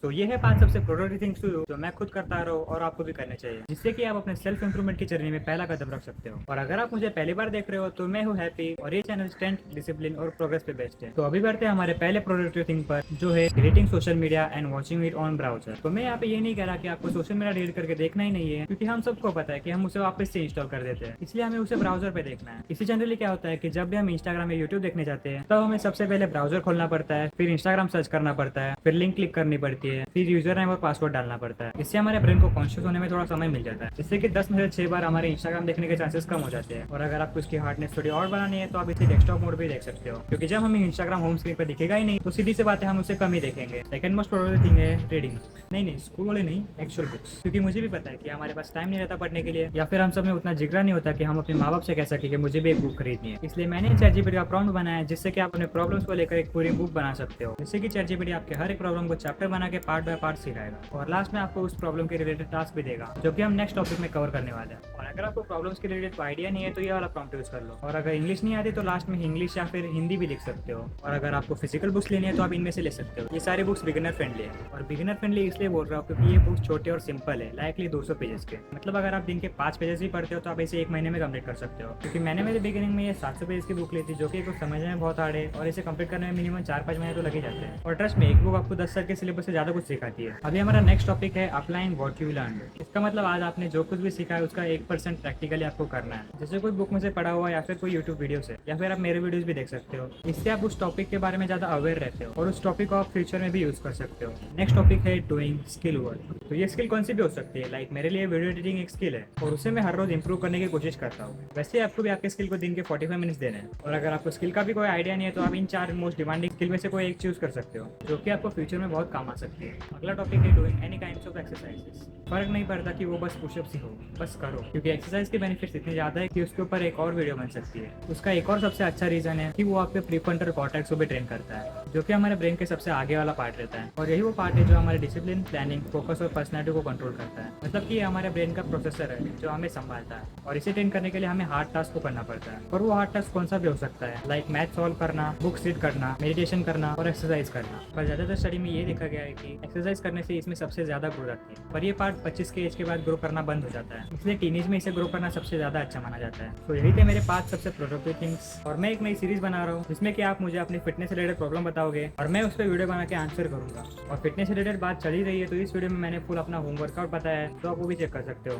तो ये है 5 सबसे प्रोडक्टिव थिंग्स जो मैं खुद करता रहा हूँ और आपको भी करने चाहिए, जिससे कि आप अपने सेल्फ इंप्रूवमेंट की जर्नी में पहला कदम रख सकते हो। और अगर आप मुझे पहली बार देख रहे हो तो मैं हूँ हैप्पी और ये चैनल स्ट्रेंथ, डिसिप्लिन और प्रोग्रेस पे बेस्ड है। तो अभी बढ़ते हैं हमारे पहले प्रोडक्टिव थिंग पर, जो है deleting social media and watching it on browser. तो मैं यहाँ पे ये नहीं कह रहा कि आपको सोशल मीडिया डिलीट करके देखना ही नहीं है, क्योंकि हम सबको पता है कि हम उसे वापस से इंस्टॉल कर देते हैं, इसलिए हमें उसे ब्राउजर पे देखना है। इसी जनरली क्या होता है कि जब भी हम इंस्टाग्राम या यूट्यूब देखने जाते हैं तब हमें सबसे पहले ब्राउजर खोलना पड़ता है, फिर इंस्टाग्राम सर्च करना पड़ता है, फिर लिंक क्लिक करनी पड़ती है, फिर यूजर नेम और पासवर्ड डालना पड़ता है। इससे हमारे ब्रेन को कॉन्शियस होने में थोड़ा समय मिल जाता है, जिससे कि 10 में से 6 बार हमारे इंस्टाग्राम देखने के चांसेस कम हो जाते हैं। और अगर आपको इसकी हार्डनेस थोड़ी और बनानी है तो आप इसे डेस्कटॉप मोड पे देख सकते हो, क्योंकि जब हमें इंस्टाग्राम होम स्क्रीन पर दिखेगा ही नहीं तो सीधी सी बात है हम उसे कम ही देखेंगे। सेकंड मोस्ट प्रोडक्टिव थिंग है रीडिंग। नहीं, स्कूल वाले नहीं, एक्चुअल बुक्स, क्योंकि मुझे भी पता है कि हमारे पास टाइम नहीं रहता पढ़ने के लिए, या फिर हम सब में उतना जिगरा नहीं होता कि हम अपने माँ बाप से कह सके कि मुझे भी एक बुक खरीदनी है। इसलिए मैंने ChatGPT का प्रॉम्प्ट बनाया जिससे कि आप अपने प्रॉब्लम्स को लेकर एक पूरी बुक बना सकते हो, जिससे कि ChatGPT आपके हर एक प्रॉब्लम को चैप्टर बना के पार्ट बाय पार्ट सिखाएगा और लास्ट में आपको उस प्रॉब्लम के रिलेटेड टास्क भी देगा, जो कि हम नेक्स्ट टॉपिक में कवर करने वाले हैं। और अगर आपको प्रॉब्लम्स के रिलेटेड कोई आइडिया नहीं है तो ये वाला प्रॉम्प्ट यूज कर लो, और अगर इंग्लिश नहीं आती तो लास्ट में इंग्लिश या फिर हिंदी भी लिख सकते हो। और अगर आपको फिजिकल बुक्स लेनी है तो आप इनमें से ले सकते हो। ये सारी बुक्स बिगिनर फ्रेंडली है, और बिगिनर फ्रेंडली इसलिए बोल रहा हूँ क्योंकि ये बुक्स छोटे और सिंपल है, लाइकली 200 पेजेस के। मतलब अगर आप दिन के 5 पेजेस भी पढ़ते हो तो आप इसे 1 महीने में कंप्लीट कर सकते हो, क्योंकि मैंने मेरे बिगिनिंग में ये 700 पेज की बुक ली थी, जो कि कुछ समझने में बहुत हार्ड है, और इसे कंप्लीट करने में मिनिमम 4-5 महीने तो लगे जाते हैं। और ट्रस्ट में एक बुक आपको 10 साल के सिलेबस से ज्यादा कुछ सिखाती है। अभी हमारा नेक्स्ट टॉपिक है अप्लाइंग व्हाट यू लर्न। इसका मतलब आज आपने जो कुछ भी सीखा है उसका 1% प्रैक्टिकली आपको करना है, जैसे कोई बुक में से पढ़ा हुआ या फिर कोई यूट्यूब वीडियो से, या फिर आप मेरे वीडियोस भी देख सकते हो। इससे आप उस टॉपिक के बारे में ज्यादा अवेयर रहते हो और उस टॉपिक को आप फ्यूचर में भी यूज कर सकते हो। नेक्स्ट टॉपिक है डूइंग स्किल वर्क। तो ये स्किल कौन सी भी हो सकती है, लाइक मेरे लिए वीडियो एडिटिंग एक स्किल है और उसे मैं हर रोज इंप्रूव करने की कोशिश करता हूँ। वैसे आपको भी आपके स्किल को दिन के 45 मिनट्स देने हैं, और अगर आपको स्किल का भी कोई आइडिया नहीं है तो आप इन 4 मोस्ट डिमांडिंग स्किल में से कोई एक चूज कर सकते हो, जो कि आपको फ्यूचर में बहुत काम आ सकती है। अगला टॉपिक है doing any kinds of exercises. फर्क नहीं पड़ता कि वो बस पुशअप्स ही हो, बस करो, क्योंकि एक्सरसाइज के बेनिफिट्स इतने ज्यादा है कि उसके ऊपर एक और वीडियो बन सकती है। उसका एक और सबसे अच्छा रीजन है कि वो आपके प्रीफ्रंटल कॉर्टेक्स को भी ट्रेन करता है, जो कि हमारे ब्रेन के सबसे आगे वाला पार्ट रहता है, और यही वो पार्ट है जो हमारे डिसिप्लिन, प्लानिंग, फोकस और पर्सनैलिटी को कंट्रोल करता है। मतलब कि ये हमारे ब्रेन का प्रोसेसर है जो हमें संभालता है, और इसे ट्रेन करने के लिए हमें हार्ड टास्क को करना पड़ता है। और वो हार्ड टास्क कौन सा भी हो सकता है, लाइक मैथ सॉल्व करना, बुक्स रीड करना, मेडिटेशन करना और एक्सरसाइज करना। पर ज्यादातर स्टडी में ये देखा गया है कि एक्सरसाइज करने से इसमें सबसे ज्यादा ग्रोथ आती है, पर ये पार्ट 25 के एज के बाद ग्रो करना बंद हो जाता है, इसलिए टीनेज में इसे ग्रो करना सबसे ज्यादा अच्छा माना जाता है। तो यही थे मेरे 5 सबसे प्रोडक्टिव थिंग्स, और मैं एक नई सीरीज बना रहा हूँ जिसमें कि आप मुझे अपनी फिटनेस रिलेटेड प्रॉब्लम बताओगे और मैं उस पर वीडियो बना के आंसर करूंगा। और फिटनेस रिलेटेड बात चल ही रही है तो इस वीडियो में मैंने फुल अपना होम वर्कआउट बताया है, तो आप वो भी चेक कर सकते हो।